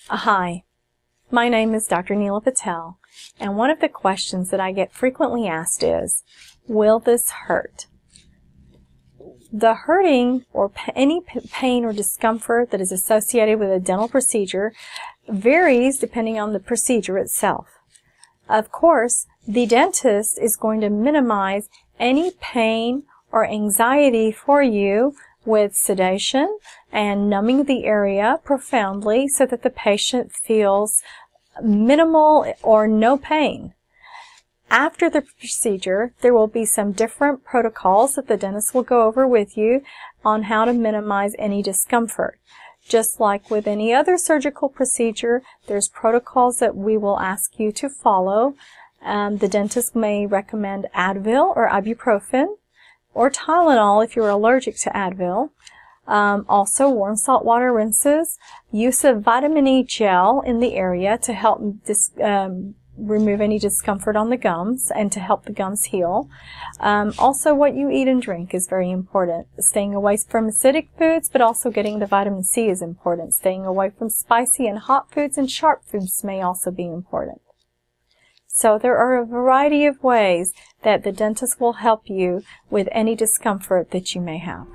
Hi, my name is Dr. Neela Patel, and one of the questions that I get frequently asked is, will this hurt? The hurting or any pain or discomfort that is associated with a dental procedure varies depending on the procedure itself. Of course, the dentist is going to minimize any pain or anxiety for you with sedation and numbing the area profoundly so that the patient feels minimal or no pain. After the procedure, there will be some different protocols that the dentist will go over with you on how to minimize any discomfort. Just like with any other surgical procedure, there's protocols that we will ask you to follow. The dentist may recommend Advil or ibuprofen or Tylenol if you're allergic to Advil. Also warm salt water rinses, use of vitamin E gel in the area to help remove any discomfort on the gums and to help the gums heal. Also what you eat and drink is very important. Staying away from acidic foods, but also getting the vitamin C is important. Staying away from spicy and hot foods and sharp foods may also be important. So there are a variety of ways that the dentist will help you with any discomfort that you may have.